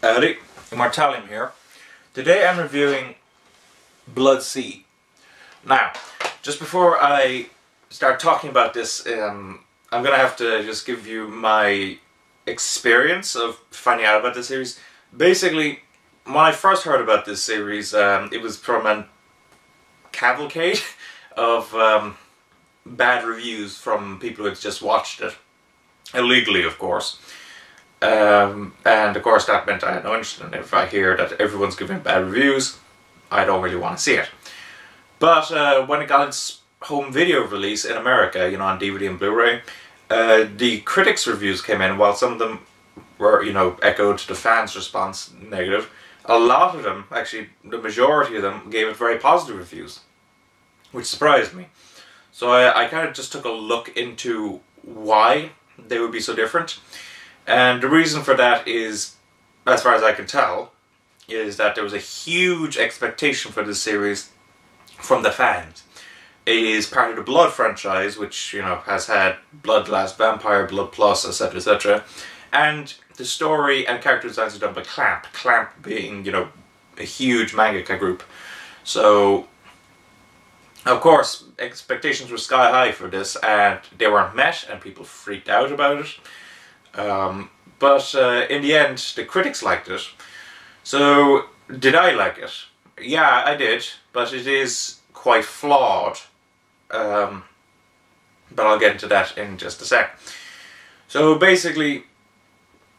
Howdy, Immortalium here. Today I'm reviewing Blood Sea. Now, just before I start talking about this, I'm gonna have to just give you my experience of finding out about this series. Basically, when I first heard about this series, it was from a cavalcade of bad reviews from people who had just watched it. Illegally, of course. And of course that meant I had no interest in it. If I hear that everyone's giving bad reviews, I don't really want to see it. But when it got its home video release in America, you know, on DVD and Blu-ray, the critics' reviews came in. While some of them were, you know, echoed the fans' response negative, a lot of them, actually the majority of them, gave it very positive reviews, which surprised me. So I kind of just took a look into why they would be so different. And the reason for that is, as far as I can tell, is that there was a huge expectation for this series from the fans. It is part of the Blood franchise, which, you know, has had Blood Last Vampire, Blood Plus, etc, etc. And the story and character designs are done by Clamp. Clamp being, you know, a huge mangaka group. So, of course, expectations were sky high for this, and they weren't met, and people freaked out about it. But in the end, the critics liked it. So, did I like it? Yeah, I did, but it is quite flawed. But I'll get into that in just a sec. So basically,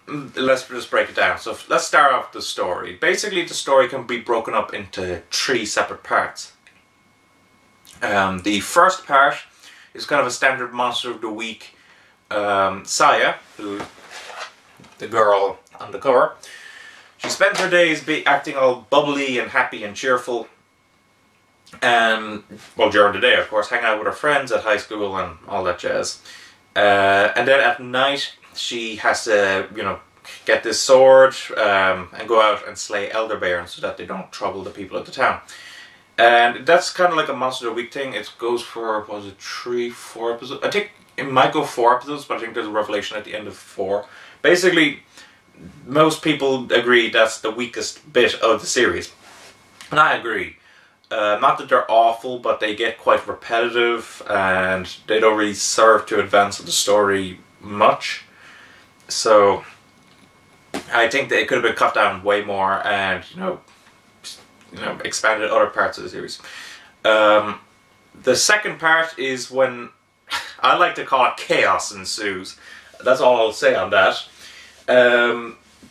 let's just break it down. So let's start off with the story. Basically, the story can be broken up into 3 separate parts. The first part is kind of a standard monster of the week. Saya, who the girl on the cover, she spends her days acting all bubbly and happy and cheerful, and well, during the day, of course, hanging out with her friends at high school and all that jazz. And then at night, she has to, you know, get this sword and go out and slay elder bears so that they don't trouble the people of the town. And that's kind of like a Monster of the Week thing. It goes for, what was it, 3, 4 episodes? I think it might go 4 episodes, but I think there's a revelation at the end of 4. Basically, most people agree that's the weakest bit of the series. And I agree. Not that they're awful, but they get quite repetitive, and they don't really serve to advance the story much. So, I think that it could have been cut down way more and, you know, expanded other parts of the series. The second part is when I like to call it chaos ensues. That's all I'll say on that.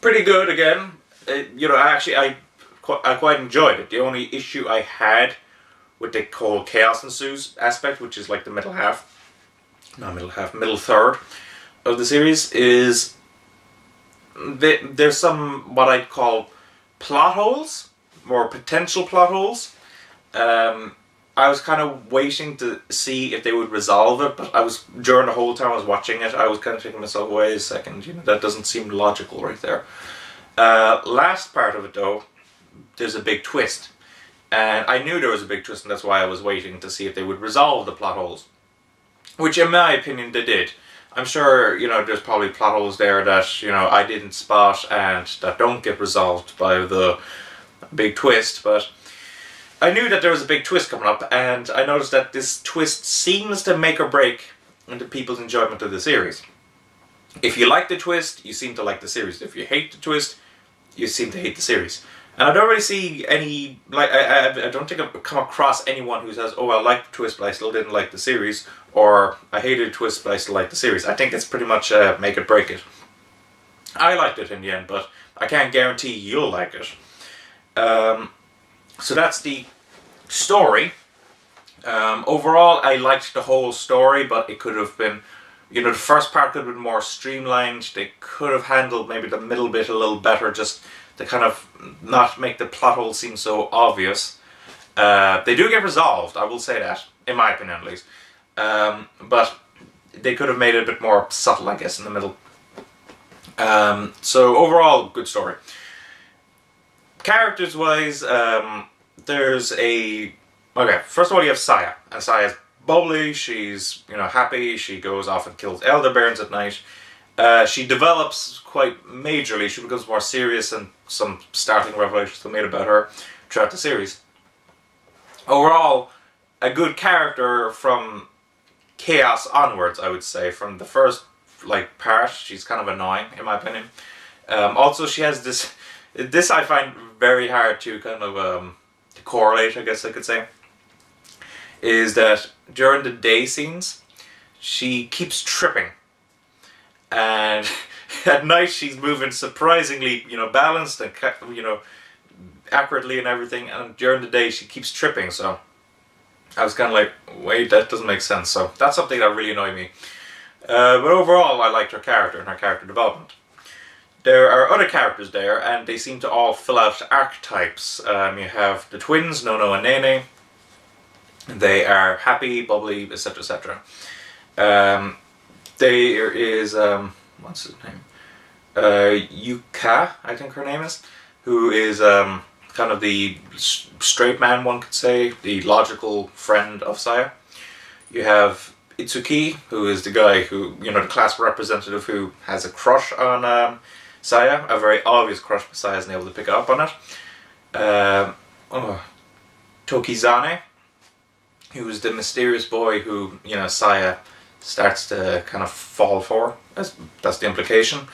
Pretty good again. You know, I quite enjoyed it. The only issue I had with the whole chaos ensues aspect, which is like the middle third of the series, is there's some what I'd call plot holes, more potential plot holes. I was kind of waiting to see if they would resolve it, but during the whole time I was watching it, I was kind of thinking to myself, wait a second, you know, that doesn't seem logical right there. Last part of it though, there's a big twist. And I knew there was a big twist, and that's why I was waiting to see if they would resolve the plot holes. Which in my opinion they did. I'm sure, you know, there's probably plot holes there that, you know, I didn't spot and that don't get resolved by the big twist, but I knew that there was a big twist coming up, and I noticed that this twist seems to make or break into people's enjoyment of the series. If you like the twist, you seem to like the series. If you hate the twist, you seem to hate the series. And I don't really see any, like, I don't think I've come across anyone who says, oh, I liked the twist, but I still didn't like the series, or I hated the twist, but I still like the series. I think it's pretty much make it, break it. I liked it in the end, but I can't guarantee you'll like it. So that's the story. Overall, I liked the whole story, but it could have been, you know, the first part could have been more streamlined. They could have handled maybe the middle bit a little better, just to kind of not make the plot hole seem so obvious. They do get resolved, I will say that, in my opinion at least. But they could have made it a bit more subtle, I guess, in the middle. So overall, good story. Characters-wise, there's a... Okay, first of all you have Saya, and Saya's bubbly, she's, you know, happy, she goes off and kills elder bears at night, She develops quite majorly. She becomes more serious, and some startling revelations are made about her throughout the series. Overall, a good character from Chaos onwards, I would say. From the first part, she's kind of annoying in my opinion. Also, she has this I find very hard to kind of to correlate, I guess I could say, is that during the day scenes she keeps tripping, and at night she's moving surprisingly, balanced and, accurately and everything, and during the day she keeps tripping. So I was kind of like, wait, that doesn't make sense. So that's something that really annoyed me. But overall, I liked her character and her character development. There are other characters there, and they seem to all fill out archetypes. You have the twins, Nono and Nene. They are happy, bubbly, etc., etc. There is, what's his name? Yuka, I think her name is, who is kind of the straight man, one could say, the logical friend of Saya. You have Itsuki, who is the guy who, the class representative who has a crush on Saya, a very obvious crush, but Saya isn't able to pick up on it. Tokizane, who is the mysterious boy who, Saya starts to kind of fall for. That's the implication.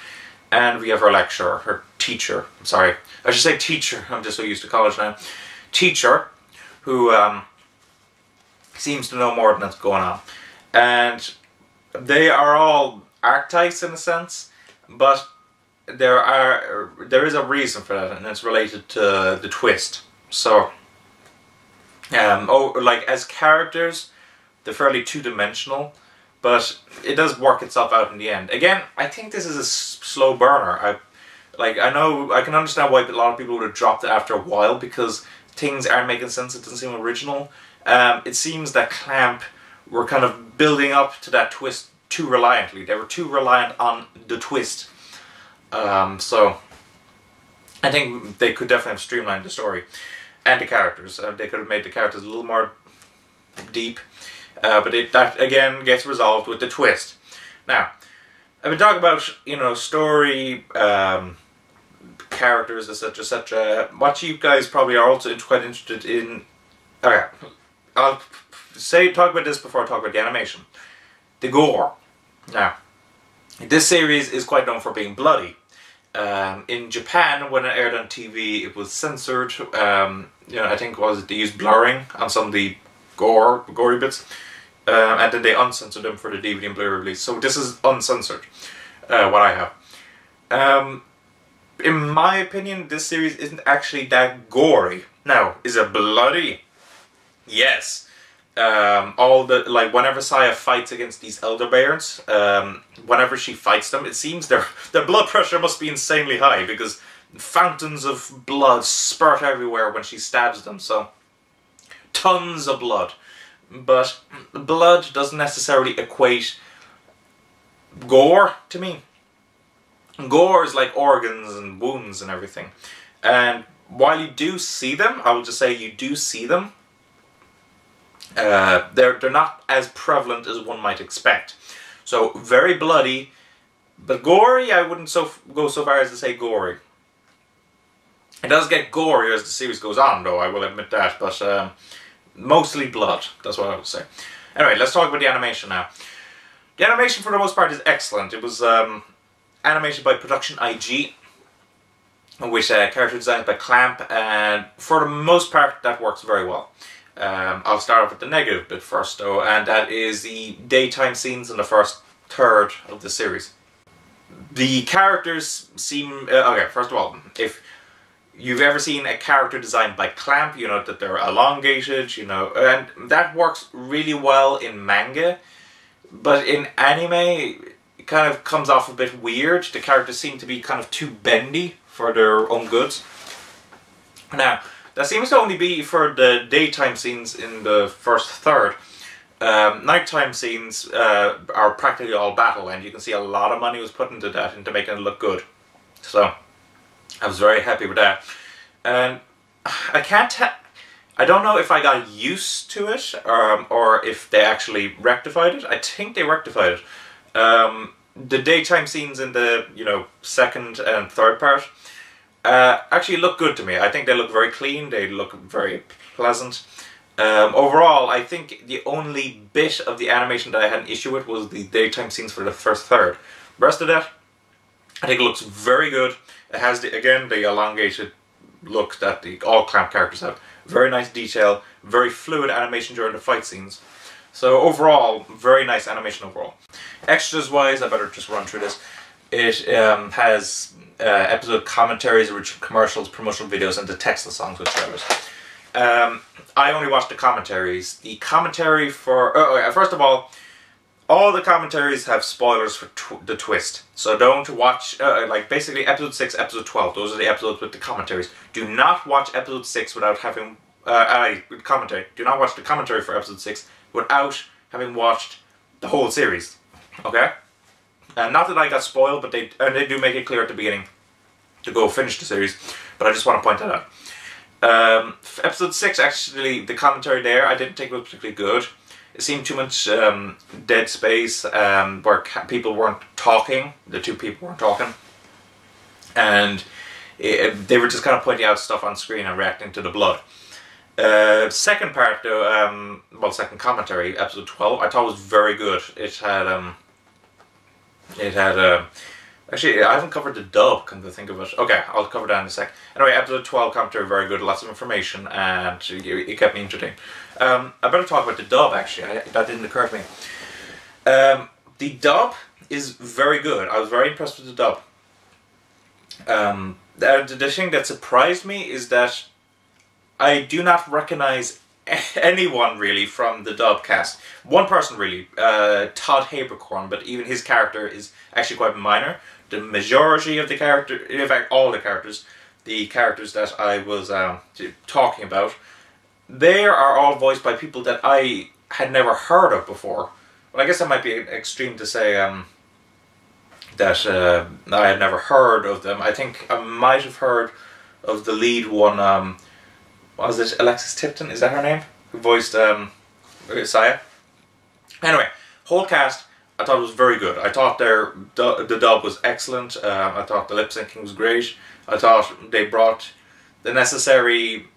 And we have her lecturer, her teacher. I'm sorry, I should say teacher. I'm just so used to college now. Teacher, who seems to know more than what's going on. And they are all archetypes in a sense, but there is a reason for that, and it's related to the twist. So, as characters, they're fairly two-dimensional, but it does work itself out in the end. Again, I think this is a slow burner. I can understand why a lot of people would have dropped it after a while, because things aren't making sense. It doesn't seem original. It seems that Clamp were kind of building up to that twist too reliantly. They were too reliant on the twist. So I think they could definitely have streamlined the story and the characters. They could have made the characters a little more deep. But that again gets resolved with the twist. Now, I've been talking about, story, characters, etc., etc. What you guys probably are also quite interested in. Okay, I'll talk about this before I talk about the animation. The gore. Now, this series is quite known for being bloody. In Japan, when it aired on TV, it was censored. I think they used blurring on some of the gory bits, and then they uncensored them for the DVD and Blu-ray release. So this is uncensored, what I have. In my opinion, this series isn't actually that gory. Now, is it bloody? Yes. Whenever Saya fights against these elderbearers, whenever she fights them, it seems their blood pressure must be insanely high, because fountains of blood spurt everywhere when she stabs them, so tons of blood. But blood doesn't necessarily equate gore to me. Gore is like organs and wounds and everything. And while you do see them, I will just say you do see them, they're not as prevalent as one might expect. So very bloody, but gory, I wouldn't go so far as to say gory. It does get gorier as the series goes on, though, I will admit that, but mostly blood, that's what I would say. Anyway, let's talk about the animation now. The animation for the most part is excellent. It was animated by Production I.G, with character designs by Clamp, and for the most part that works very well. I'll start off with the negative bit first, though, and that is the daytime scenes in the first third of the series. The characters seem... okay, first of all, if you've ever seen a character designed by Clamp, you know that they're elongated, and that works really well in manga, but in anime it kind of comes off a bit weird. The characters seem to be kind of too bendy for their own goods. Now, that seems to only be for the daytime scenes in the first third. Nighttime scenes are practically all battle, and you can see a lot of money was put into that, into making it look good. So, I was very happy with that. And I don't know if I got used to it, or if they actually rectified it. I think they rectified it. the daytime scenes in the, you know, second and third part actually look good to me. I think they look very clean, they look very pleasant. Overall, I think the only bit of the animation that I had an issue with was the daytime scenes for the first third. The rest of that, I think it looks very good. It has, again, the elongated look that all Clamp characters have. Very nice detail, very fluid animation during the fight scenes. So overall, very nice animation overall. Extras wise, I better just run through this. It has episode commentaries, original commercials, promotional videos, and the text of songs with trailers. I only watched the commentaries. The commentary for... first of all the commentaries have spoilers for the twist. So don't watch... like, basically, episode 6, episode 12. Those are the episodes with the commentaries. Do not watch episode 6 without having... commentary. Do not watch the commentary for episode 6 without having watched the whole series. Okay? Not that I got spoiled, but they do make it clear at the beginning to go finish the series. But I just want to point that out. Episode 6, actually, the commentary there, I didn't think was particularly good. It seemed too much dead space, where people weren't talking. The two people weren't talking. And they were just kind of pointing out stuff on screen and reacting to the blood. Second part, though, well, second commentary, episode 12, I thought was very good. It had, actually, I haven't covered the dub, come to think of it. Okay, I'll cover that in a sec. Anyway, episode 12 commentary, very good, lots of information, and it kept me entertained. I better talk about the dub, actually, that didn't occur to me. The dub is very good. I was very impressed with the dub. The thing that surprised me is that I do not recognize anyone really from the dub cast. One person really, Todd Habercorn, but even his character is actually quite minor. The majority of the character, in fact all the characters that I was talking about, they are all voiced by people that I had never heard of before. Well, I guess that might be extreme to say that I had never heard of them. I think I might have heard of the lead one, was it Alexis Tipton? Is that her name? Who voiced Saya? Anyway, whole cast, I thought it was very good. I thought the dub was excellent. I thought the lip syncing was great. I thought they brought the necessary,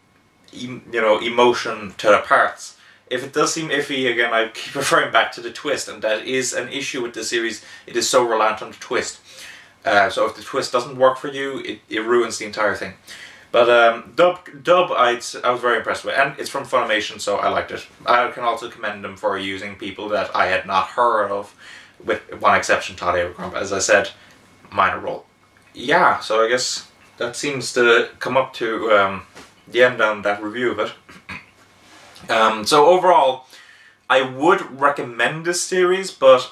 you know, emotion to the parts. If it does seem iffy, again, I keep referring back to the twist, and that is an issue with the series. It is so reliant on the twist. So if the twist doesn't work for you, it ruins the entire thing. But dub, I was very impressed with, and it's from Funimation, so I liked it. I can also commend them for using people that I had not heard of, with one exception, Todd Habercorn. As I said, minor role. Yeah, so I guess that seems to come up to the end on that review of it. So overall, I would recommend this series, but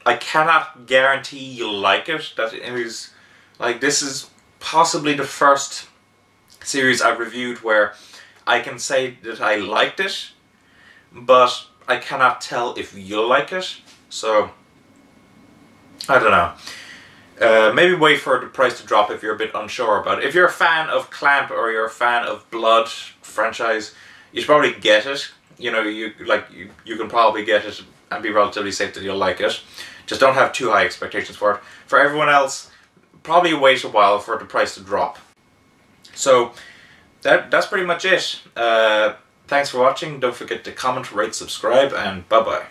I cannot guarantee you'll like it. That it is, like, this is possibly the first series I've reviewed where I can say that I liked it, but I cannot tell if you'll like it. So I don't know. Maybe wait for the price to drop if you're a bit unsure about it. If you're a fan of Clamp or you're a fan of Blood franchise, you should probably get it. You know, you can probably get it and be relatively safe that you'll like it. Just don't have too high expectations for it. For everyone else, probably wait a while for the price to drop. So that's pretty much it. Thanks for watching. Don't forget to comment, rate, subscribe, and bye bye.